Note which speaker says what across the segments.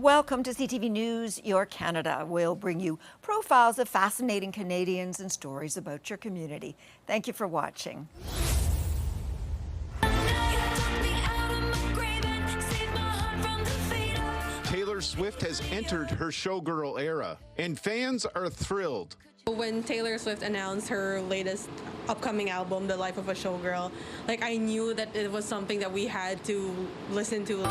Speaker 1: Welcome to CTV News Your Canada. We'll bring you profiles of fascinating Canadians and stories about your community. Thank you for watching.
Speaker 2: Taylor Swift has entered her showgirl era, and fans are thrilled.
Speaker 3: When Taylor Swift announced her latest upcoming album, The Life of a Showgirl, I knew that it was something that we had to listen to.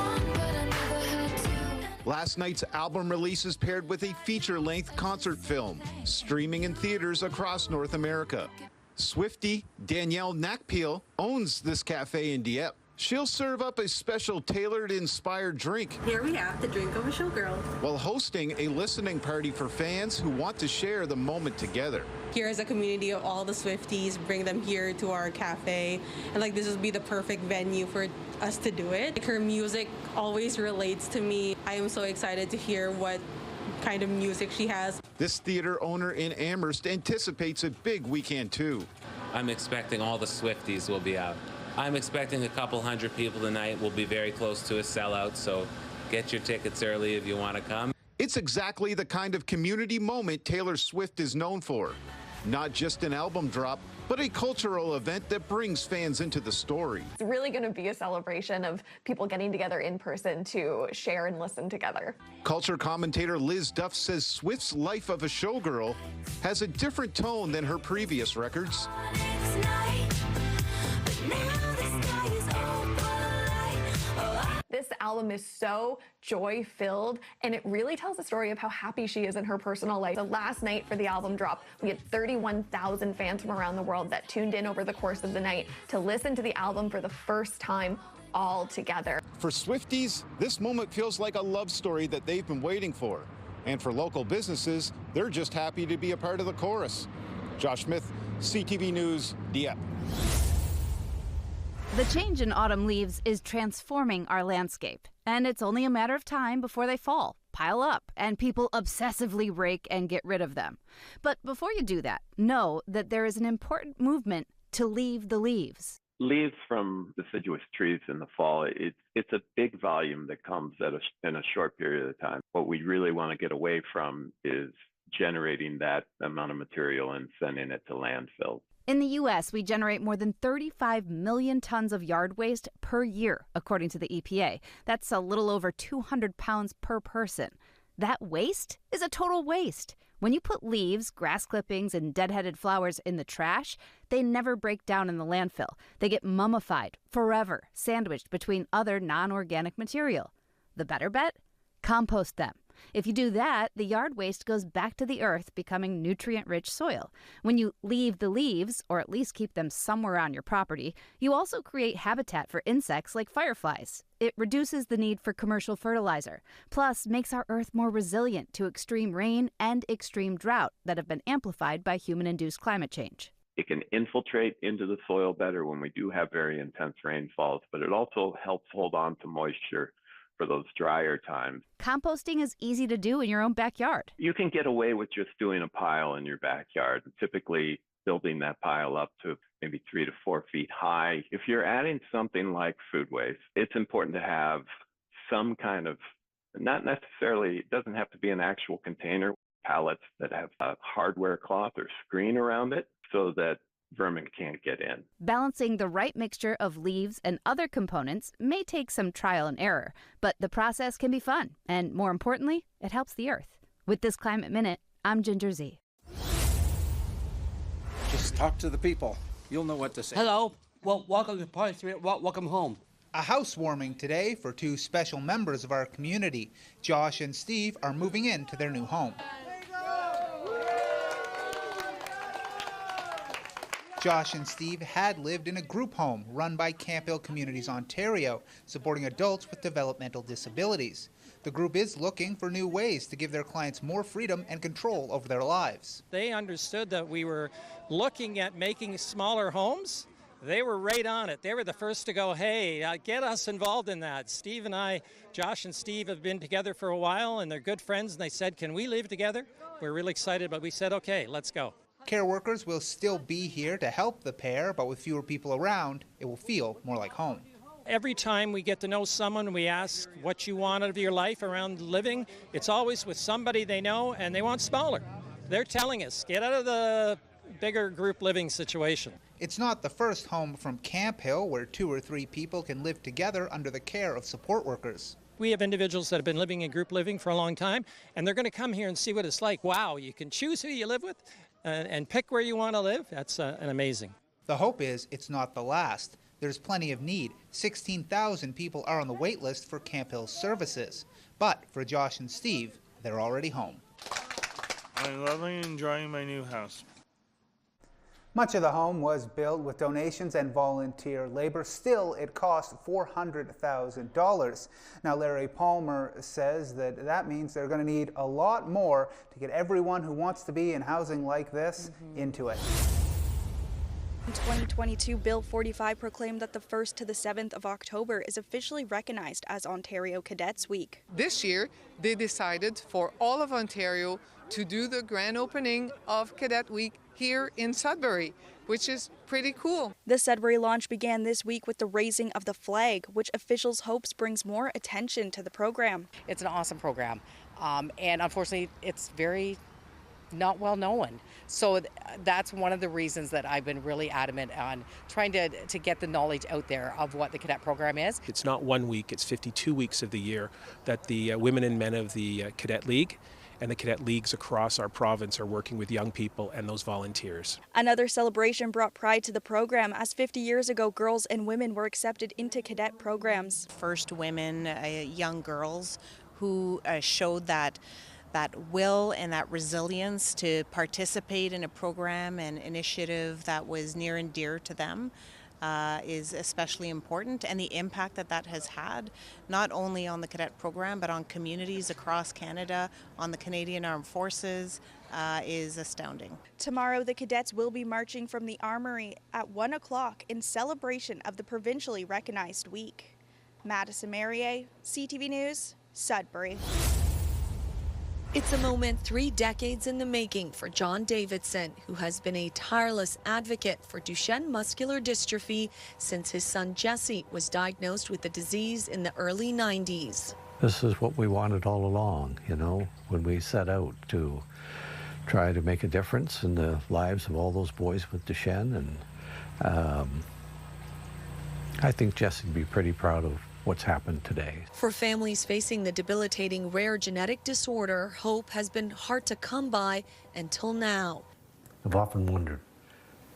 Speaker 2: Last night's album release is paired with a feature-length concert film, streaming in theaters across North America. Swiftie Danielle Nakpil owns this cafe in Dieppe. She'll serve up a special tailored-inspired drink.
Speaker 3: Here we have the drink of a showgirl,
Speaker 2: while hosting a listening party for fans who want to share the moment together.
Speaker 3: Here is a community of all the Swifties, bring them here to our cafe, and this would be the perfect venue for us to do it. Her music always relates to me. I am so excited to hear what kind of music she has.
Speaker 2: This theater owner in Amherst anticipates a big weekend too.
Speaker 4: I'm expecting all the Swifties will be out. I'm expecting a couple hundred people tonight. We'll be very close to a sellout, so get your tickets early if you want to come.
Speaker 2: It's exactly the kind of community moment Taylor Swift is known for. Not just an album drop, but a cultural event that brings fans into the story.
Speaker 5: It's really going to be a celebration of people getting together in person to share and listen together.
Speaker 2: Culture commentator Liz Duff says Swift's Life of a Showgirl has a different tone than her previous records.
Speaker 5: This album is so joy-filled, and it really tells the story of how happy she is in her personal life. The last night for the album drop, we had 31,000 fans from around the world that tuned in over the course of the night to listen to the album for the first time all together.
Speaker 2: For Swifties, this moment feels like a love story that they've been waiting for. And for local businesses, they're just happy to be a part of the chorus. Josh Smith, CTV News, Dieppe.
Speaker 6: The change in autumn leaves is transforming our landscape, and it's only a matter of time before they fall, pile up, and people obsessively rake and get rid of them. But before you do that, know that there is an important movement to leave the leaves.
Speaker 7: Leaves from deciduous trees in the fall, it's a big volume that comes in a short period of time. What we really want to get away from is generating that amount of material and sending it to landfill.
Speaker 6: In the U.S., we generate more than 35 million tons of yard waste per year, according to the EPA. That's a little over 200 pounds per person. That waste is a total waste. When you put leaves, grass clippings, and dead-headed flowers in the trash, they never break down in the landfill. They get mummified forever, sandwiched between other non-organic material. The better bet? Compost them. If you do that, the yard waste goes back to the earth, becoming nutrient-rich soil. When you leave the leaves, or at least keep them somewhere on your property, you also create habitat for insects like fireflies. It reduces the need for commercial fertilizer, plus makes our earth more resilient to extreme rain and extreme drought that have been amplified by human-induced climate change.
Speaker 7: It can infiltrate into the soil better when we do have very intense rainfalls, but it also helps hold on to moisture for those drier times.
Speaker 6: Composting is easy to do in your own backyard.
Speaker 7: You can get away with just doing a pile in your backyard, typically building that pile up to maybe 3 to 4 feet high. If you're adding something like food waste, it's important to have some kind of, not necessarily, it doesn't have to be an actual container, pallets that have a hardware cloth or screen around it so that vermin can't get in.
Speaker 6: Balancing the right mixture of leaves and other components may take some trial and error, but the process can be fun, and more importantly, it helps the earth. With this Climate Minute, I'm Ginger Z.
Speaker 8: Just talk to the people. You'll know what to say.
Speaker 9: Hello. Well, welcome to Point 3. Welcome home.
Speaker 10: A housewarming today for two special members of our community. Josh and Steve are moving into their new home. Josh and Steve had lived in a group home run by Campbell Communities Ontario, supporting adults with developmental disabilities. The group is looking for new ways to give their clients more freedom and control over their lives.
Speaker 11: They understood that we were looking at making smaller homes. They were right on it. They were the first to go, hey, get us involved in that. Steve and I, Josh and Steve have been together for a while, and they're good friends, and they said, can we live together? We're really excited, but we said, okay, let's go.
Speaker 10: Care workers will still be here to help the pair, but with fewer people around, it will feel more like home.
Speaker 11: Every time we get to know someone, we ask what you want out of your life around living. It's always with somebody they know, and they want smaller. They're telling us, get out of the bigger group living situation.
Speaker 10: It's not the first home from Camp Hill where 2 or 3 people can live together under the care of support workers.
Speaker 11: We have individuals that have been living in group living for a long time, and they're going to come here and see what it's like. Wow, you can choose who you live with and pick where you want to live. That's an amazing.
Speaker 10: The hope is it's not the last. There's plenty of need. 16,000 people are on the wait list for Camp Hill's services. But for Josh and Steve, they're already home.
Speaker 12: I'm loving and enjoying my new house.
Speaker 10: Much of the home was built with donations and volunteer labor. Still, it cost $400,000. Now, Larry Palmer says that means they're going to need a lot more to get everyone who wants to be in housing like this into it.
Speaker 13: In 2022, Bill 45 proclaimed that the 1st to the 7th of October is officially recognized as Ontario Cadets Week.
Speaker 14: This year, they decided for all of Ontario to do the grand opening of Cadet Week here in Sudbury, which is pretty cool.
Speaker 13: The Sudbury launch began this week with the raising of the flag, which officials hopes brings more attention to the program.
Speaker 15: It's an awesome program, and unfortunately, it's very not well known. So that's one of the reasons that I've been really adamant on trying to get the knowledge out there of what the cadet program is.
Speaker 16: It's not 1 week, it's 52 weeks of the year that the women and men of the Cadet League and the cadet leagues across our province are working with young people and those volunteers.
Speaker 13: Another celebration brought pride to the program, as 50 years ago, girls and women were accepted into cadet programs.
Speaker 17: First women, young girls who showed that will and that resilience to participate in a program and initiative that was near and dear to them is especially important, and the impact that has had not only on the cadet program but on communities across Canada, on the Canadian Armed Forces, is astounding.
Speaker 13: Tomorrow, the cadets will be marching from the Armory at 1 o'clock in celebration of the provincially recognized week. Madison Merrier, CTV News, Sudbury.
Speaker 18: It's a moment 3 decades in the making for John Davidson, who has been a tireless advocate for Duchenne muscular dystrophy since his son Jesse was diagnosed with the disease in the early 90s.
Speaker 19: This is what we wanted all along, you know, when we set out to try to make a difference in the lives of all those boys with Duchenne. And I think Jesse would be pretty proud of what's happened today.
Speaker 18: For families facing the debilitating rare genetic disorder, hope has been hard to come by until now.
Speaker 19: I've often wondered,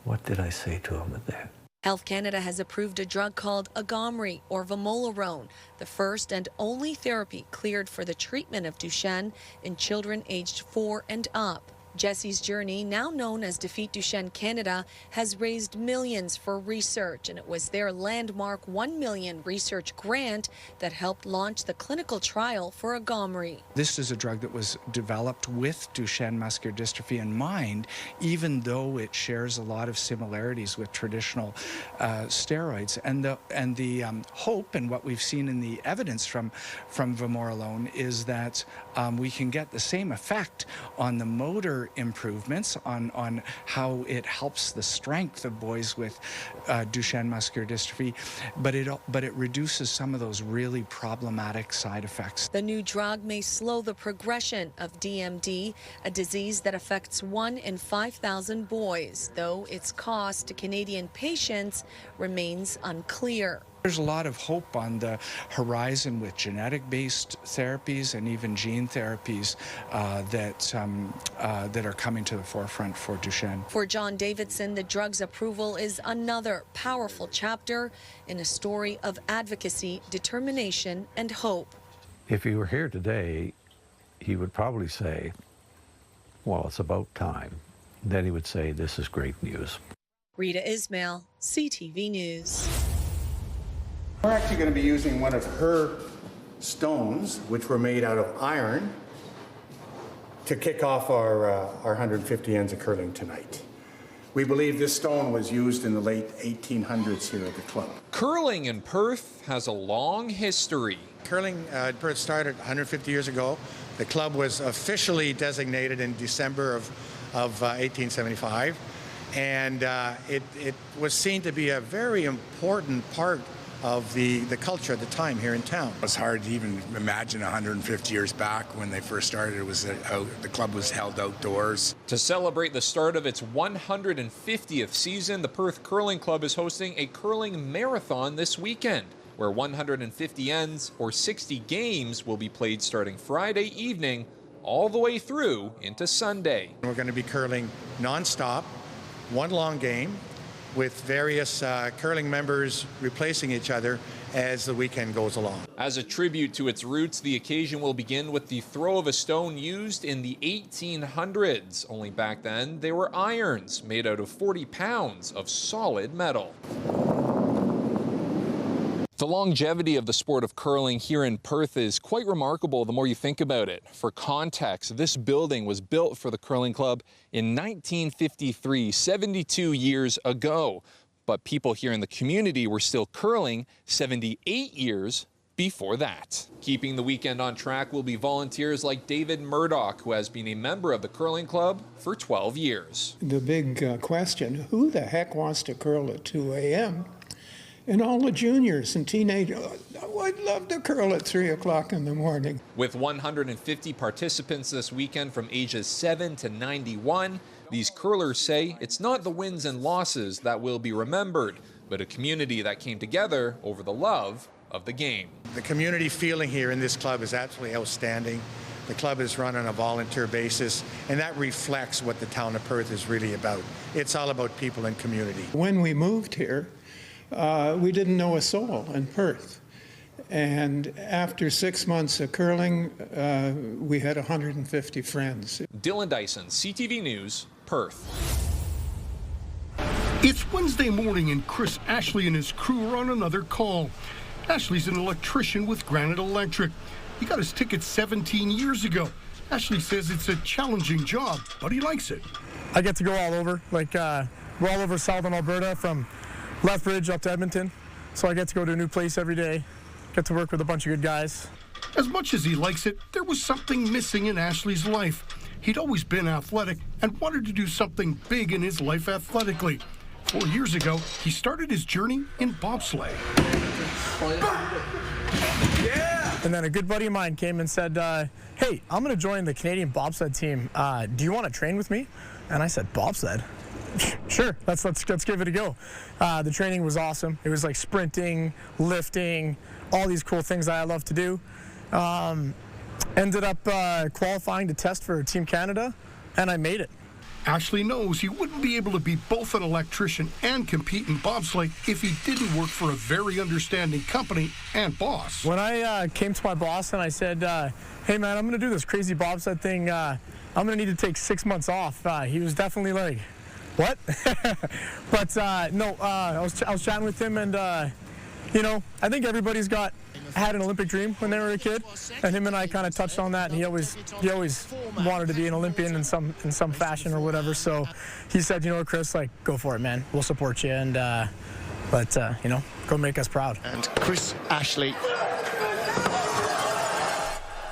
Speaker 19: what did I say to him at that?
Speaker 18: Health Canada has approved a drug called Agamree, or vamorolone, the first and only therapy cleared for the treatment of Duchenne in children aged 4 and up. Jesse's journey, now known as Defeat Duchenne Canada, has raised millions for research, and it was their landmark $1 million research grant that helped launch the clinical trial for Agamree.
Speaker 20: This is a drug that was developed with Duchenne muscular dystrophy in mind, even though it shares a lot of similarities with traditional steroids. And the hope, and what we've seen in the evidence from vamorolone, is that we can get the same effect on the motor improvements, on how it helps the strength of boys with Duchenne muscular dystrophy, but it reduces some of those really problematic side effects.
Speaker 18: The new drug may slow the progression of DMD, a disease that affects 1 in 5,000 boys, though its cost to Canadian patients remains unclear.
Speaker 20: There's a lot of hope on the horizon with genetic-based therapies and even gene therapies that are coming to the forefront for Duchenne.
Speaker 18: For John Davidson, the drug's approval is another powerful chapter in a story of advocacy, determination, and hope.
Speaker 19: If he were here today, he would probably say, well, it's about time. Then he would say, this is great news.
Speaker 18: Rita Ismail, CTV News.
Speaker 21: We're actually going to be using one of her stones, which were made out of iron, to kick off our 150 ends of curling tonight. We believe this stone was used in the late 1800s here at the club.
Speaker 22: Curling in Perth has a long history.
Speaker 21: Curling in Perth started 150 years ago. The club was officially designated in December of 1875, and it was seen to be a very important part of the culture at the time here in town.
Speaker 1: It was hard to even imagine 150 years back when they first started. It was the club was held outdoors.
Speaker 22: To celebrate the start of its 150th season, the Perth Curling Club is hosting a curling marathon this weekend, where 150 ends or 60 games will be played starting Friday evening all the way through into Sunday.
Speaker 21: We're going to be curling nonstop, one long game, with various curling members replacing each other as the weekend goes along.
Speaker 22: As a tribute to its roots, the occasion will begin with the throw of a stone used in the 1800s. Only back then, they were irons made out of 40 pounds of solid metal. The longevity of the sport of curling here in Perth is quite remarkable the more you think about it. For context, this building was built for the curling club in 1953, 72 years ago. But people here in the community were still curling 78 years before that. Keeping the weekend on track will be volunteers like David Murdoch, who has been a member of the curling club for 12 years.
Speaker 3: The big question, who the heck wants to curl at 2 a.m.? And all the juniors and teenagers, oh, I'd love to curl at 3 o'clock in the morning.
Speaker 22: With 150 participants this weekend from ages 7 to 91, these curlers say it's not the wins and losses that will be remembered, but a community that came together over the love of the game.
Speaker 21: The community feeling here in this club is absolutely outstanding. The club is run on a volunteer basis, and that reflects what the town of Perth is really about. It's all about people and community.
Speaker 3: When we moved here, we didn't know a soul in Perth. And after 6 months of curling, we had 150 friends.
Speaker 22: Dylan Dyson, CTV News, Perth.
Speaker 23: It's Wednesday morning and Chris Ashley and his crew are on another call. Ashley's an electrician with Granite Electric. He got his ticket 17 years ago. Ashley says it's a challenging job, but he likes it.
Speaker 24: I get to go all over, we're all over southern Alberta, from Lethbridge up to Edmonton, so I get to go to a new place every day, get to work with a bunch of good guys.
Speaker 23: As much as he likes it, there was something missing in Ashley's life. He'd always been athletic and wanted to do something big in his life athletically. 4 years ago, he started his journey in bobsleigh.
Speaker 24: Yeah! And then a good buddy of mine came and said, hey, I'm going to join the Canadian bobsled team. Do you want to train with me? And I said, bobsled? Sure, let's give it a go. The training was awesome. It was like sprinting, lifting, all these cool things that I love to do. Ended up qualifying to test for Team Canada, and I made it.
Speaker 23: Ashley knows he wouldn't be able to be both an electrician and compete in bobsleigh if he didn't work for a very understanding company and boss.
Speaker 24: When I came to my boss and I said, hey man, I'm going to do this crazy bobsled thing. I'm going to need to take 6 months off. He was definitely like, what? But no, I was chatting with him, and you know, I think everybody's had an Olympic dream when they were a kid, and him and I kind of touched on that. And he always wanted to be an Olympian in some fashion or whatever. So he said, you know what, Chris, like, go for it, man. We'll support you, and you know, go make us proud.
Speaker 23: And Chris Ashley.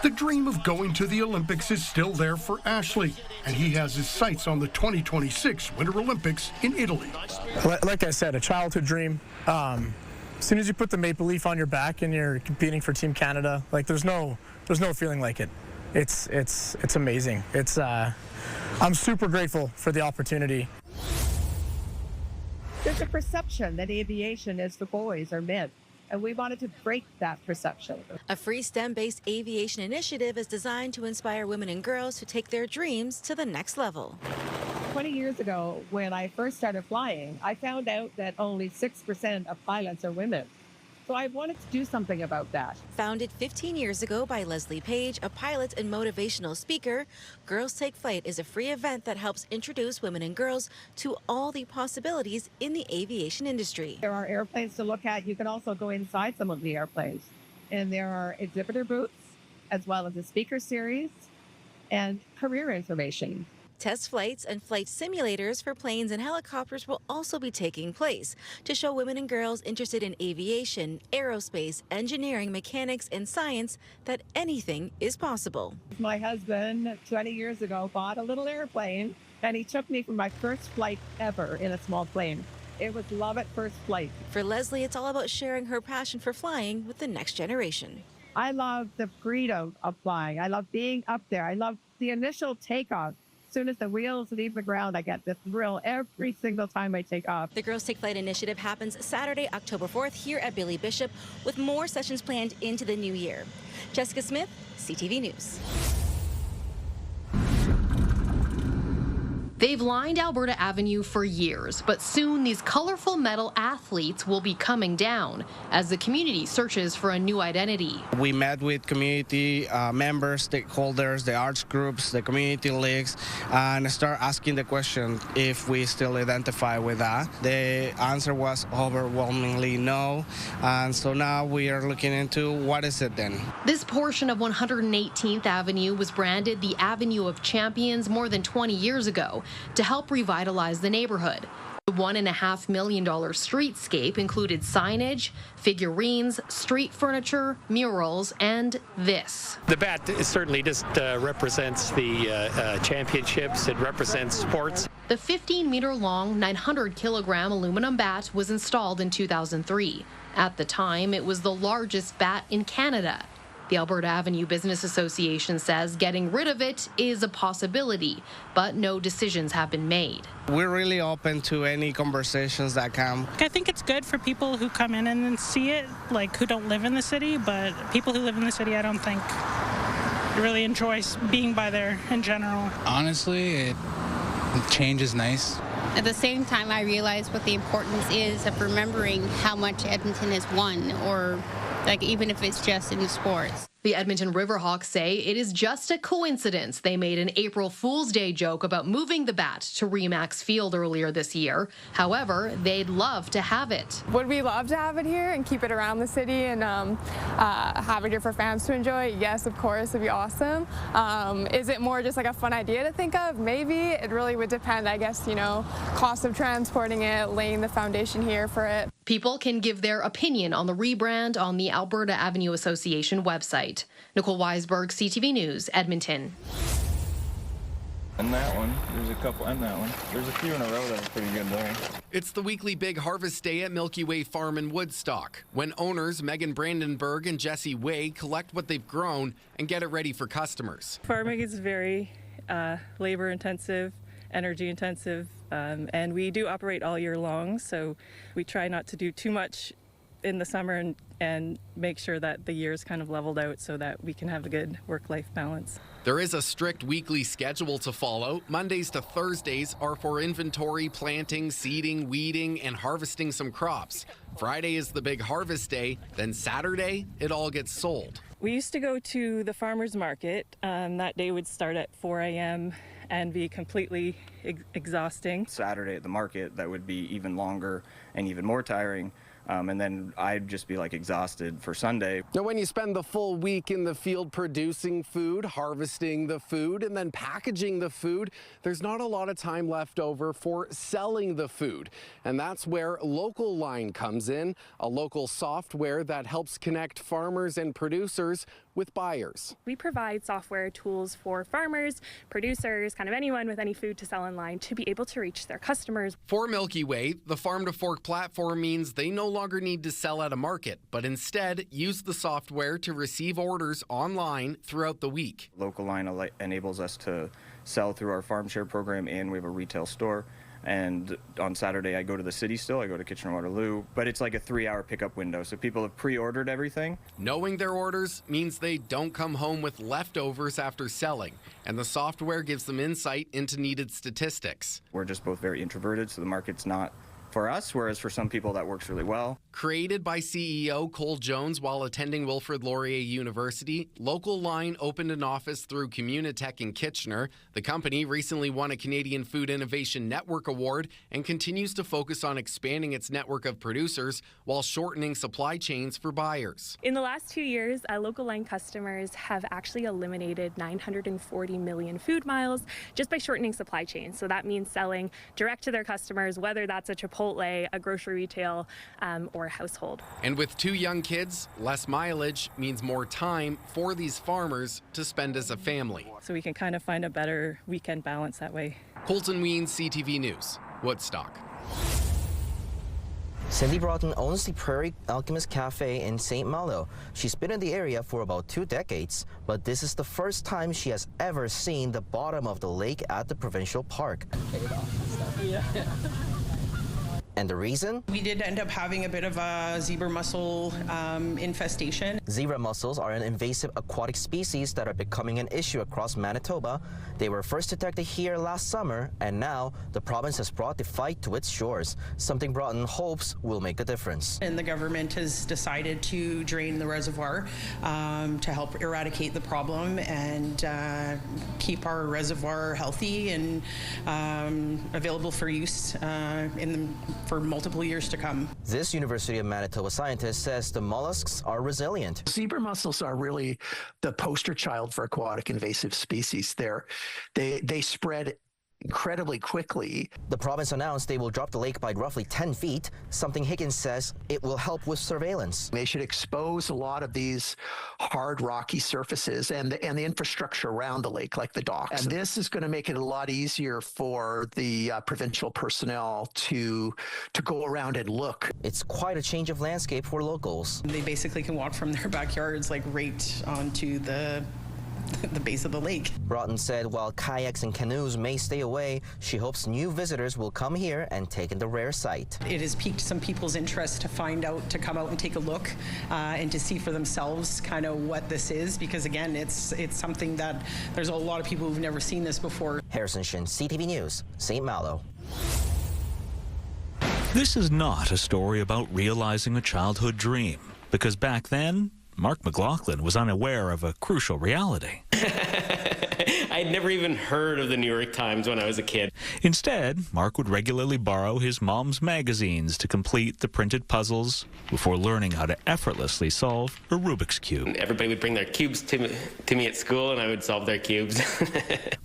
Speaker 23: The dream of going to the Olympics is still there for Ashley, and he has his sights on the 2026 Winter Olympics in Italy.
Speaker 24: Like I said, a childhood dream. As soon as you put the maple leaf on your back and you're competing for Team Canada, like there's no feeling like it. It's amazing. I'm super grateful for the opportunity.
Speaker 25: There's a perception that aviation is for boys or men, and we wanted to break that perception.
Speaker 26: A free STEM-based aviation initiative is designed to inspire women and girls to take their dreams to the next level.
Speaker 25: 20 years ago, when I first started flying, I found out that only 6% of pilots are women. So I wanted to do something about that.
Speaker 26: Founded 15 years ago by Leslie Page, a pilot and motivational speaker, Girls Take Flight is a free event that helps introduce women and girls to all the possibilities in the aviation industry.
Speaker 25: There are airplanes to look at. You can also go inside some of the airplanes. And there are exhibitor booths, as well as a speaker series and career information.
Speaker 26: Test flights and flight simulators for planes and helicopters will also be taking place to show women and girls interested in aviation, aerospace, engineering, mechanics, and science that anything is possible.
Speaker 25: My husband, 20 years ago, bought a little airplane, and he took me for my first flight ever in a small plane. It was love at first flight.
Speaker 26: For Leslie, it's all about sharing her passion for flying with the next generation.
Speaker 25: I love the freedom of flying. I love being up there. I love the initial takeoff. As soon as the wheels leave the ground, I get this thrill every single time I take off.
Speaker 26: The Girls Take Flight initiative happens Saturday, October 4th here at Billy Bishop, with more sessions planned into the new year. Jessica Smith, CTV News.
Speaker 2: They've lined Alberta Avenue for years, but soon these colorful metal athletes will be coming down as the community searches for a new identity.
Speaker 4: We met with community members, stakeholders, the arts groups, the community leagues, and start asking the question if we still identify with that. The answer was overwhelmingly no, and so now we are looking into what is it then.
Speaker 2: This portion of 118th Avenue was branded the Avenue of Champions more than 20 years ago to help revitalize the neighborhood. The $1.5 million streetscape included signage, figurines, street furniture, murals, and this.
Speaker 5: The bat certainly just represents the championships. It represents sports.
Speaker 2: The 15-meter-long, 900-kilogram aluminum bat was installed in 2003. At the time, it was the largest bat in Canada. The Alberta Avenue Business Association says getting rid of it is a possibility, but no decisions have been made.
Speaker 4: We're really open to any conversations that come.
Speaker 6: I think it's good for people who come in and see it, like who don't live in the city, but people who live in the city, I don't think really enjoy being by there in general.
Speaker 7: Honestly, change is nice.
Speaker 8: At the same time, I realize what the importance is of remembering how much Edmonton has won, or like even if it's just in the sports.
Speaker 2: The Edmonton Riverhawks say it is just a coincidence they made an April Fool's Day joke about moving the bat to Remax Field earlier this year. However, they'd love to have it.
Speaker 27: Would we love to have it here and keep it around the city and have it here for fans to enjoy? Yes, of course, it'd be awesome. Is it more just like a fun idea to think of? Maybe. It really would depend, I guess, cost of transporting it, laying the foundation here for it.
Speaker 2: People can give their opinion on the rebrand on the Alberta Avenue Association website. Nicole Weisberg, CTV News, Edmonton.
Speaker 28: And that one, there's a couple, and that one. There's a few in a row that are pretty good there.
Speaker 29: It's the weekly Big Harvest Day at Milky Way Farm in Woodstock, when owners Megan Brandenburg and Jesse Way collect what they've grown and get it ready for customers.
Speaker 30: Farming is very labor intensive, energy intensive, and we do operate all year long, so we try not to do too much in the summer and make sure that the year is kind of leveled out so that we can have a good work-life balance.
Speaker 29: There is a strict weekly schedule to follow. Mondays to Thursdays are for inventory, planting, seeding, weeding, and harvesting some crops. Friday is the big harvest day, then Saturday, it all gets sold.
Speaker 30: We used to go to the farmer's market. That day would start at 4 a.m. and be completely exhausting.
Speaker 28: Saturday at the market, that would be even longer and even more tiring. And then I'd just be like exhausted for Sunday.
Speaker 29: Now, when you spend the full week in the field producing food, harvesting the food, and then packaging the food, there's not a lot of time left over for selling the food. And that's where Local Line comes in, a local software that helps connect farmers and producers with buyers.
Speaker 31: We provide software tools for farmers, producers, kind of anyone with any food to sell online to be able to reach their customers.
Speaker 29: For Milky Way, the Farm to Fork platform means they no longer need to sell at a market, but instead use the software to receive orders online throughout the week.
Speaker 28: Local Line enables us to sell through our farm share program, and we have a retail store. And on Saturday, I go to the city still. I go to Kitchener-Waterloo, but it's like a 3-hour pickup window. So people have pre-ordered everything.
Speaker 29: Knowing their orders means they don't come home with leftovers after selling, and the software gives them insight into needed statistics.
Speaker 28: We're just both very introverted, so the market's not for us, whereas for some people that works really well.
Speaker 29: Created by CEO Cole Jones while attending Wilfrid Laurier University, Local Line opened an office through Communitech in Kitchener. The company recently won a Canadian Food Innovation Network Award and continues to focus on expanding its network of producers while shortening supply chains for buyers.
Speaker 31: In the last 2 years, Local Line customers have actually eliminated 940 million food miles just by shortening supply chains. So that means selling direct to their customers, whether that's a Chipotle, a grocery retail, or a household.
Speaker 29: And with 2 young kids, less mileage means more time for these farmers to spend as a family.
Speaker 30: So we can kind of find a better weekend balance that way.
Speaker 29: Colton Weens, CTV News, Woodstock.
Speaker 9: Cindy Broughton owns the Prairie Alchemist Cafe in St. Malo. She's been in the area for about 2 decades, but this is the first time she has ever seen the bottom of the lake at the provincial park. And the reason?
Speaker 10: We did end up having a bit of a zebra mussel infestation.
Speaker 9: Zebra mussels are an invasive aquatic species that are becoming an issue across Manitoba. They were first detected here last summer, and now the province has brought the fight to its shores, something Broughton hopes will make a difference.
Speaker 10: And the government has decided to drain the reservoir to help eradicate the problem and keep our reservoir healthy and available for use for multiple years to come.
Speaker 9: This University of Manitoba scientist says the mollusks are resilient.
Speaker 11: Zebra mussels are really the poster child for aquatic invasive species. They spread incredibly quickly.
Speaker 9: The province announced they will drop the lake by roughly 10 feet, something Higgins says it will help with surveillance.
Speaker 11: They should expose a lot of these hard, rocky surfaces and the infrastructure around the lake, like the docks. And this is going to make it a lot easier for the provincial personnel to go around and look.
Speaker 9: It's quite a change of landscape for locals.
Speaker 10: They basically can walk from their backyards like right onto the base of the lake.
Speaker 9: Broughton said while kayaks and canoes may stay away, she hopes new visitors will come here and take in the rare sight.
Speaker 10: It has piqued some people's interest to come out and take a look and to see for themselves kind of what this is, because again, it's something that there's a lot of people who've never seen this before.
Speaker 9: Harrison Shin, CTV News, St. Malo.
Speaker 12: This is not a story about realizing a childhood dream, because back then, Mark McLaughlin was unaware of a crucial reality.
Speaker 13: I'd never even heard of the New York Times when I was a kid.
Speaker 12: Instead, Mark would regularly borrow his mom's magazines to complete the printed puzzles before learning how to effortlessly solve a Rubik's Cube.
Speaker 13: Everybody would bring their cubes to me at school, and I would solve their cubes.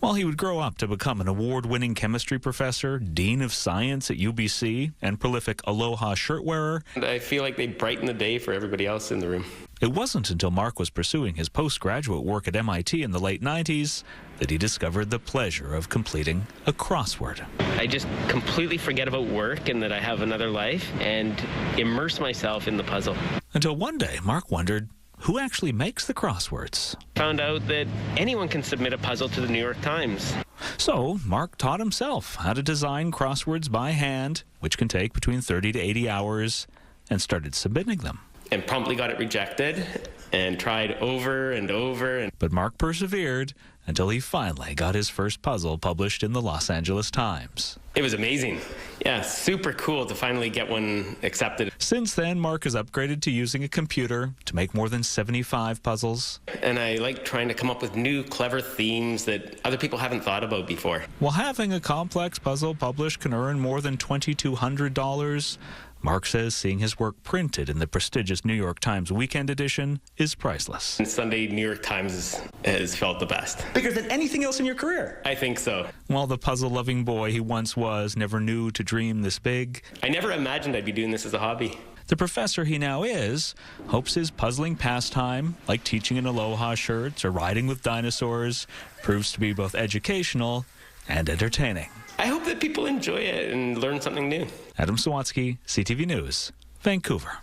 Speaker 12: While he would grow up to become an award-winning chemistry professor, dean of science at UBC, and prolific Aloha shirt wearer,
Speaker 13: And I feel like they brighten the day for everybody else in the room.
Speaker 12: It wasn't until Mark was pursuing his postgraduate work at MIT in the late 90s that he discovered the pleasure of completing a crossword.
Speaker 13: I just completely forget about work and that I have another life and immerse myself in the puzzle.
Speaker 12: Until one day, Mark wondered, who actually makes the crosswords?
Speaker 13: Found out that anyone can submit a puzzle to the New York Times.
Speaker 12: So, Mark taught himself how to design crosswords by hand, which can take between 30 to 80 hours, and started submitting them.
Speaker 13: And promptly got it rejected and tried over and over.
Speaker 12: But Mark persevered until he finally got his first puzzle published in the Los Angeles Times.
Speaker 13: It was amazing. Yeah, super cool to finally get one accepted.
Speaker 12: Since then, Mark has upgraded to using a computer to make more than 75 puzzles.
Speaker 13: And I like trying to come up with new, clever themes that other people haven't thought about before.
Speaker 12: While having a complex puzzle published can earn more than $2,200, Mark says seeing his work printed in the prestigious New York Times Weekend Edition is priceless.
Speaker 13: And Sunday New York Times has felt the best.
Speaker 12: Bigger than anything else in your career?
Speaker 13: I think so.
Speaker 12: While the puzzle-loving boy he once was never knew to dream this big,
Speaker 13: I never imagined I'd be doing this as a hobby.
Speaker 12: The professor he now is hopes his puzzling pastime, like teaching in Aloha shirts or riding with dinosaurs, proves to be both educational and entertaining.
Speaker 13: I hope that people enjoy it and learn something new.
Speaker 12: Adam Sawatsky, CTV News, Vancouver.